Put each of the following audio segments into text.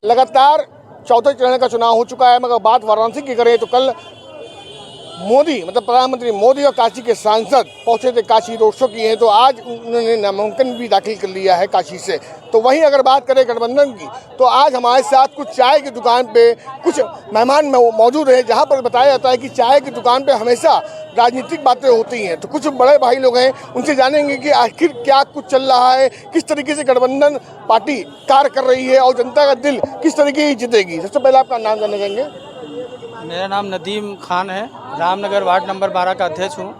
लगातार चौथे चरण का चुनाव हो चुका है, मगर बात वाराणसी की करें तो कल मोदी मतलब प्रधानमंत्री मोदी और काशी के सांसद पहुंचे थे, काशी रोड शो किए हैं, तो आज उन्होंने नामांकन भी दाखिल कर लिया है काशी से। तो वहीं अगर बात करें गठबंधन की, तो आज हमारे साथ कुछ चाय की दुकान पे कुछ मेहमान मौजूद हैं, जहां पर बताया जाता है कि चाय की दुकान पे हमेशा राजनीतिक बातें होती हैं। तो कुछ बड़े भाई लोग हैं, उनसे जानेंगे कि आखिर क्या कुछ चल रहा है, किस तरीके से गठबंधन पार्टी कार्य कर रही है और जनता का दिल किस तरीके की जीतेगी। सबसे पहले आपका नाम जानना चाहेंगे। मेरा नाम नदीम खान है, रामनगर वार्ड नंबर 12 का अध्यक्ष हूँ।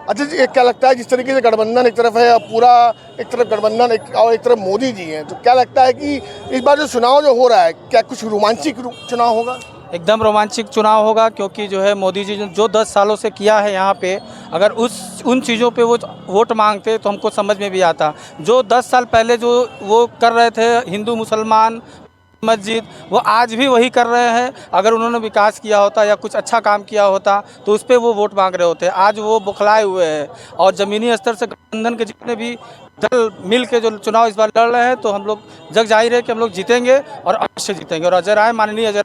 अच्छा जी, क्या लगता है जिस तरीके से गठबंधन एक तरफ है और पूरा एक तरफ गठबंधन और एक तरफ मोदी जी हैं, तो क्या लगता है कि इस बार जो चुनाव जो हो रहा है, क्या कुछ रोमांचक चुनाव होगा? एकदम रोमांचक चुनाव होगा, क्योंकि जो है मोदी जी जो 10 सालों से किया है यहाँ पे, अगर उन चीज़ों पे वो वोट मांगते तो हमको समझ में भी आता। जो 10 साल पहले जो वो कर रहे थे हिंदू मुसलमान मस्जिद, वो आज भी वही कर रहे हैं। अगर उन्होंने विकास किया होता या कुछ अच्छा काम किया होता तो उस पर वो वोट मांग रहे होते। आज वो बौखलाए हुए हैं और ज़मीनी स्तर से गठबंधन के जितने भी दल मिल के जो चुनाव इस बार लड़ रहे हैं, तो हम लोग जग जाहिर है कि हम लोग जीतेंगे और अवश्य जीतेंगे। और अजय राय, माननीय अजय,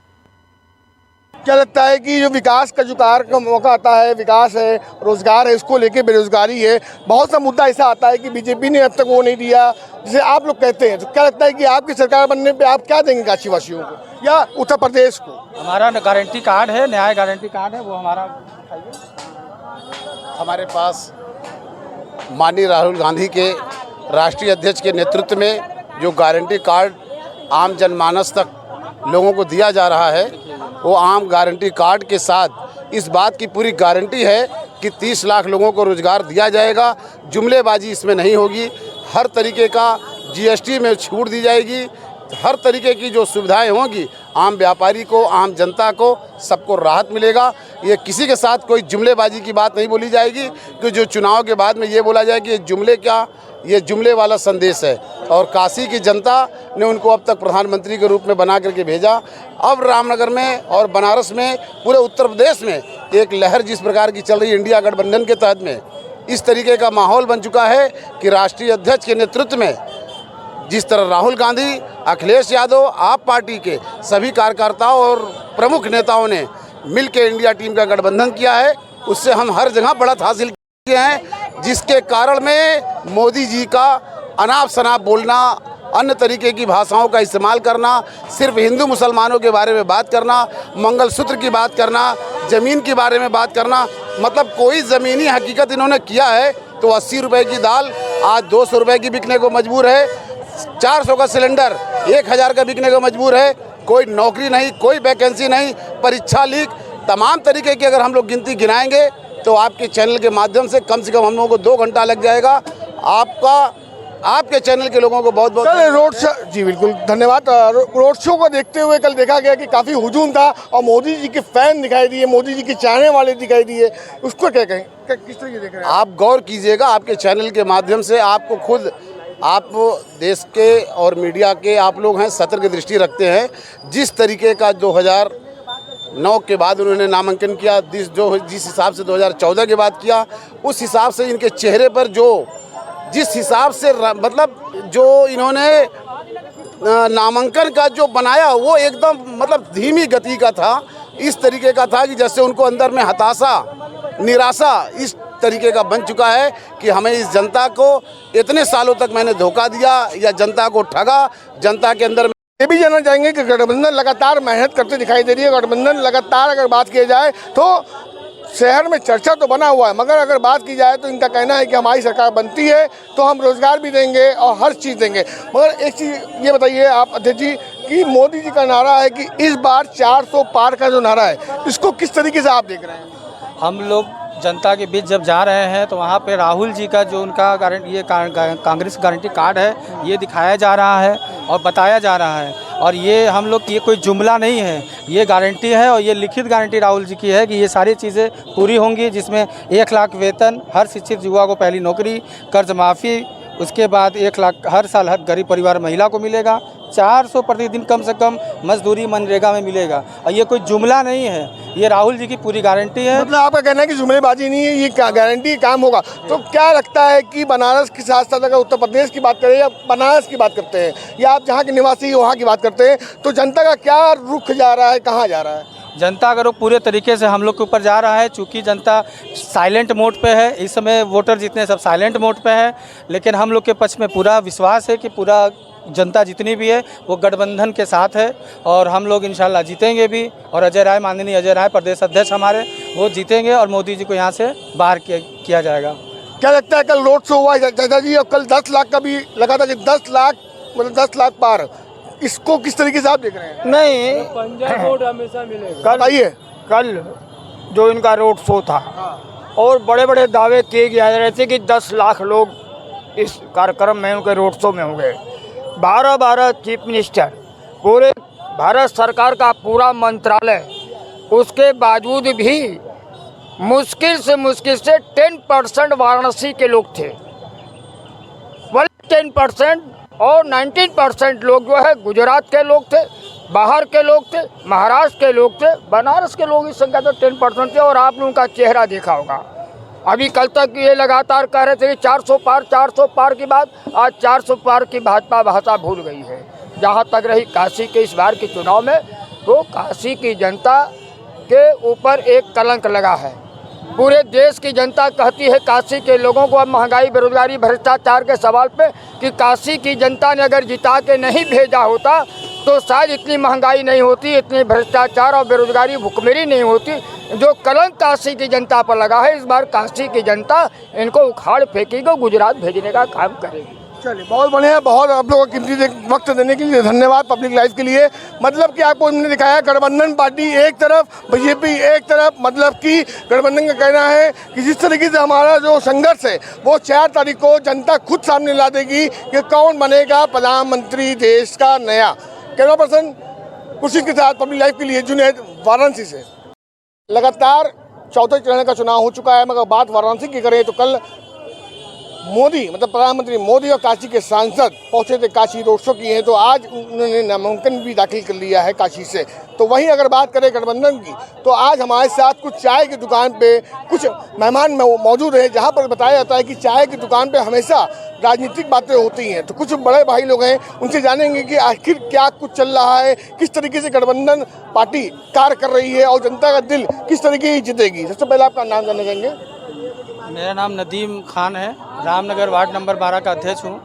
क्या लगता है कि जो विकास का जो कार्य का मौका आता है, विकास है, रोजगार है, इसको लेके बेरोजगारी है, बहुत सा मुद्दा ऐसा आता है कि बीजेपी ने अब तक वो नहीं दिया जिसे आप लोग कहते हैं, तो क्या लगता है कि आपकी सरकार बनने पे आप क्या देंगे काशी वासियों को या उत्तर प्रदेश को? हमारा गारंटी कार्ड है, न्याय गारंटी कार्ड है, वो हमारा हमारे पास माननीय राहुल गांधी के राष्ट्रीय अध्यक्ष के नेतृत्व में जो गारंटी कार्ड आम जनमानस तक लोगों को दिया जा रहा है, वो आम गारंटी कार्ड के साथ इस बात की पूरी गारंटी है कि 30 लाख लोगों को रोज़गार दिया जाएगा। जुमलेबाजी इसमें नहीं होगी, हर तरीके का जीएसटी में छूट दी जाएगी, हर तरीके की जो सुविधाएं होंगी आम व्यापारी को, आम जनता को, सबको राहत मिलेगा। ये किसी के साथ कोई जुमलेबाजी की बात नहीं बोली जाएगी कि जो चुनाव के बाद में ये बोला जाए कि ये जुमले क्या, ये जुमले वाला संदेश है। और काशी की जनता ने उनको अब तक प्रधानमंत्री के रूप में बना करके भेजा। अब रामनगर में और बनारस में, पूरे उत्तर प्रदेश में एक लहर जिस प्रकार की चल रही है इंडिया गठबंधन के तहत में, इस तरीके का माहौल बन चुका है कि राष्ट्रीय अध्यक्ष के नेतृत्व में जिस तरह राहुल गांधी, अखिलेश यादव, आप पार्टी के सभी कार्यकर्ताओं और प्रमुख नेताओं ने मिल के इंडिया टीम का गठबंधन किया है, उससे हम हर जगह बढ़त हासिल किए हैं, जिसके कारण में मोदी जी का अनाप शनाप बोलना, अन्य तरीके की भाषाओं का इस्तेमाल करना, सिर्फ हिंदू मुसलमानों के बारे में बात करना, मंगलसूत्र की बात करना, ज़मीन के बारे में बात करना, मतलब कोई ज़मीनी हकीकत इन्होंने किया है तो 80 रुपये की दाल आज 200 रुपये की बिकने को मजबूर है, 400 का सिलेंडर 1000 का बिकने को मजबूर है, कोई नौकरी नहीं, कोई वैकेंसी नहीं, परीक्षा लीक, तमाम तरीके की अगर हम लोग गिनती गिनाएंगे तो आपके चैनल के माध्यम से कम हम लोगों को 2 घंटा लग जाएगा। आपके चैनल के लोगों को बहुत बहुत रोड शो, जी बिल्कुल धन्यवाद। रोड शो को देखते हुए कल देखा गया कि काफ़ी हुजूम था और मोदी जी के फैन दिखाई दिए, मोदी जी के चाहने वाले दिखाई दिए, उसको क्या कहें, किस तरीके देख रहे हैं आप? गौर कीजिएगा, आपके चैनल के माध्यम से आपको खुद, आप देश के और मीडिया के आप लोग हैं, सतर्क दृष्टि रखते हैं। जिस तरीके का 2009 के बाद उन्होंने नामांकन किया, जिस हिसाब से 2014 के बाद किया, उस हिसाब से इनके चेहरे पर जिस हिसाब से मतलब जो इन्होंने नामांकन का जो बनाया वो एकदम मतलब धीमी गति का था। इस तरीके का था कि जैसे उनको अंदर में हताशा, निराशा इस तरीके का बन चुका है कि हमें इस जनता को इतने सालों तक मैंने धोखा दिया या जनता को ठगा। जनता के अंदर ये भी जानना चाहेंगे कि गठबंधन लगातार मेहनत करते दिखाई दे रही है। गठबंधन लगातार अगर बात की जाए तो शहर में चर्चा तो बना हुआ है, मगर अगर बात की जाए तो इनका कहना है कि हमारी सरकार बनती है तो हम रोजगार भी देंगे और हर चीज़ देंगे। मगर एक चीज़ ये बताइए आप अध्यक्ष जी कि मोदी जी का नारा है कि इस बार 400 पार का जो नारा है, इसको किस तरीके से आप देख रहे हैं? हम लोग जनता के बीच जब जा रहे हैं तो वहाँ पे राहुल जी का जो उनका कांग्रेस गारंटी कार्ड है, ये दिखाया जा रहा है और बताया जा रहा है। और ये हम लोग ये कोई जुमला नहीं है, ये गारंटी है और ये लिखित गारंटी राहुल जी की है कि ये सारी चीज़ें पूरी होंगी, जिसमें 1 लाख वेतन, हर शिक्षित युवा को पहली नौकरी, कर्ज माफ़ी, उसके बाद 1 लाख हर साल हर गरीब परिवार महिला को मिलेगा, 400 प्रतिदिन कम से कम मजदूरी मनरेगा में मिलेगा। और ये कोई जुमला नहीं है, ये राहुल जी की पूरी गारंटी है। मतलब आपका कहना है कि जुमलेबाजी नहीं है, ये क्या गारंटी काम होगा। तो क्या लगता है कि बनारस के साथ साथ अगर उत्तर प्रदेश की बात करें या बनारस की बात करते हैं या आप जहाँ के निवासी वहाँ की बात करते हैं, तो जनता का क्या रुख जा रहा है, कहाँ जा रहा है? जनता अगर वो पूरे तरीके से हम लोग के ऊपर जा रहा है, चूँकि जनता साइलेंट मोड पे है इस समय, वोटर जितने सब साइलेंट मोड पे है, लेकिन हम लोग के पक्ष में पूरा विश्वास है कि पूरा जनता जितनी भी है वो गठबंधन के साथ है और हम लोग इंशाल्लाह जीतेंगे भी। और अजय राय, माननीय अजय राय प्रदेश अध्यक्ष हमारे, वो जीतेंगे और मोदी जी को यहाँ से बाहर किया जाएगा। क्या लगता है कल रोड शो हुआ है चाचा जी, और कल 10 लाख का भी लगा था कि 10 लाख मतलब 10 लाख पार, इसको किस तरीके से आप देख रहे हैं? नहीं, पंजाब वोट हमेशा मिलेगा। बताइए। कल जो इनका रोड शो था और बड़े बड़े दावे किए जा रहे थे कि 10 लाख लोग इस कार्यक्रम में, उनके रोड शो में होंगे। 12 चीफ मिनिस्टर, पूरे भारत सरकार का पूरा मंत्रालय, उसके बावजूद भी मुश्किल से 10% वाराणसी के लोग थे, 10% और 19% लोग जो है गुजरात के लोग थे, बाहर के लोग थे, महाराष्ट्र के लोग थे, बनारस के लोग इस संख्या तो 10% थे। और आप लोगों का चेहरा देखा होगा, अभी कल तक ये लगातार कह रहे थे कि 400 पार की बात, आज 400 पार की भाजपा भाषा भूल गई है। जहाँ तक रही काशी के इस बार के चुनाव में, तो काशी की जनता के ऊपर एक कलंक लगा है। पूरे देश की जनता कहती है काशी के लोगों को अब महंगाई, बेरोजगारी, भ्रष्टाचार के सवाल पे कि काशी की जनता ने अगर जिता के नहीं भेजा होता तो शायद इतनी महंगाई नहीं होती, इतनी भ्रष्टाचार और बेरोजगारी, भुखमरी नहीं होती। जो कलंक काशी की जनता पर लगा है, इस बार काशी की जनता इनको उखाड़ फेंकेगी, गुजरात भेजने का काम करेगी। चलिए, बहुत बढ़िया, बहुत आप लोगों को कीमती वक्त देने के लिए धन्यवाद पब्लिक लाइफ के लिए। मतलब कि आपको हमने दिखाया गठबंधन पार्टी एक तरफ, बीजेपी एक तरफ। मतलब कि गठबंधन का कहना है कि जिस तरीके से हमारा जो संघर्ष है वो 4 तारीख को जनता खुद सामने ला देगी कि कौन बनेगा प्रधानमंत्री देश का नया। कैमरा पर्सन खुर्शीद के साथ पब्लिक लाइफ के लिए जुनैद, वाराणसी से। लगातार चौथे चरण का चुनाव हो चुका है, मगर बात वाराणसी की करें तो कल मोदी मतलब प्रधानमंत्री मोदी और काशी के सांसद पहुंचे थे, काशी रोड शो किए हैं। तो आज उन्होंने नामांकन भी दाखिल कर लिया है काशी से। तो वहीं अगर बात करें गठबंधन की, तो आज हमारे साथ कुछ चाय की दुकान पे कुछ मेहमान मौजूद हैं, जहां पर बताया जाता है कि चाय की दुकान पे हमेशा राजनीतिक बातें होती हैं। तो कुछ बड़े भाई लोग हैं, उनसे जानेंगे कि आखिर क्या कुछ चल रहा है, किस तरीके से गठबंधन पार्टी कार्य कर रही है और जनता का दिल किस तरीके की जीतेगी। सबसे पहले आपका नाम जानना चाहेंगे? मेरा नाम नदीम खान है, रामनगर वार्ड नंबर 12 का अध्यक्ष हूँ।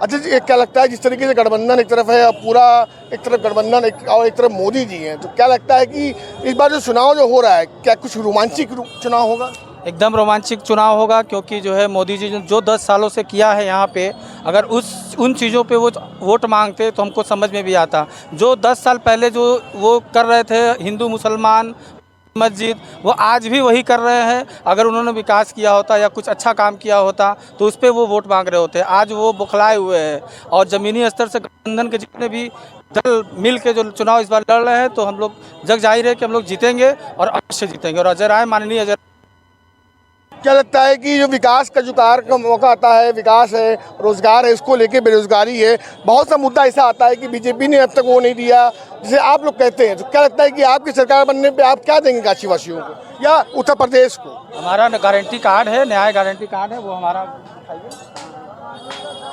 अच्छा जी, क्या लगता है जिस तरीके से गठबंधन एक तरफ है और पूरा एक तरफ गठबंधन और एक तरफ मोदी जी हैं, तो क्या लगता है कि इस बार जो चुनाव जो हो रहा है, क्या कुछ रोमांचिक चुनाव होगा? एकदम रोमांचिक चुनाव होगा, क्योंकि जो है मोदी जी जो 10 सालों से किया है यहाँ पे, अगर उन चीज़ों पे वो वोट मांगते तो हमको समझ में भी आता। जो 10 साल पहले जो वो कर रहे थे, हिंदू मुसलमान मस्जिद, वो आज भी वही कर रहे हैं। अगर उन्होंने विकास किया होता या कुछ अच्छा काम किया होता तो उस पर वो वोट मांग रहे होते। आज वो बौखलाए हुए हैं और ज़मीनी स्तर से गठबंधन के जितने भी दल मिल के जो चुनाव इस बार लड़ रहे हैं, तो हम लोग जग जाहिर है कि हम लोग जीतेंगे और अवश्य जीतेंगे। और अजय राय, माननीय अजय, क्या लगता है कि जो विकास का जो कार्य का मौका आता है, विकास है, रोजगार है, इसको लेके बेरोजगारी है, बहुत सा मुद्दा ऐसा आता है कि बीजेपी ने अब तक वो नहीं दिया जिसे आप लोग कहते हैं। तो क्या लगता है कि आपकी सरकार बनने पे आप क्या देंगे काशी वासियों को या उत्तर प्रदेश को? हमारा गारंटी कार्ड है, न्याय गारंटी कार्ड है, वो हमारा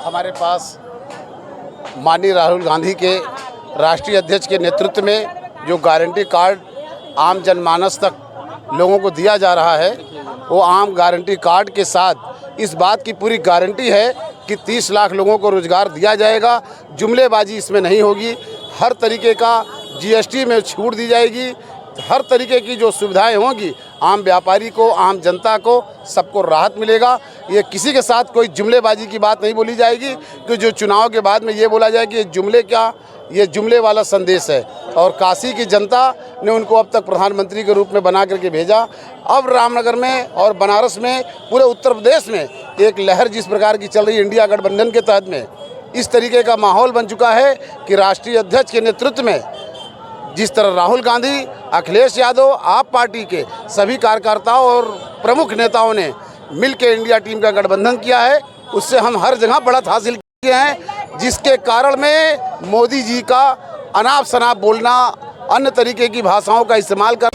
हमारे पास माननीय राहुल गांधी के राष्ट्रीय अध्यक्ष के नेतृत्व में जो गारंटी कार्ड आम जनमानस तक लोगों को दिया जा रहा है, वो आम गारंटी कार्ड के साथ इस बात की पूरी गारंटी है कि 30 लाख लोगों को रोज़गार दिया जाएगा। जुमलेबाजी इसमें नहीं होगी, हर तरीके का जीएसटी में छूट दी जाएगी, हर तरीके की जो सुविधाएं होंगी आम व्यापारी को, आम जनता को, सबको राहत मिलेगा। ये किसी के साथ कोई जुमलेबाजी की बात नहीं बोली जाएगी कि जो चुनाव के बाद में ये बोला जाए कि ये जुमले क्या, ये जुमले वाला संदेश है। और काशी की जनता ने उनको अब तक प्रधानमंत्री के रूप में बना करके भेजा। अब रामनगर में और बनारस में, पूरे उत्तर प्रदेश में एक लहर जिस प्रकार की चल रही है इंडिया गठबंधन के तहत में, इस तरीके का माहौल बन चुका है कि राष्ट्रीय अध्यक्ष के नेतृत्व में जिस तरह राहुल गांधी, अखिलेश यादव, आप पार्टी के सभी कार्यकर्ताओं और प्रमुख नेताओं ने मिल के इंडिया टीम का गठबंधन किया है, उससे हम हर जगह बढ़त हासिल किए हैं, जिसके कारण में मोदी जी का अनाप शनाप बोलना, अन्य तरीके की भाषाओं का इस्तेमाल कर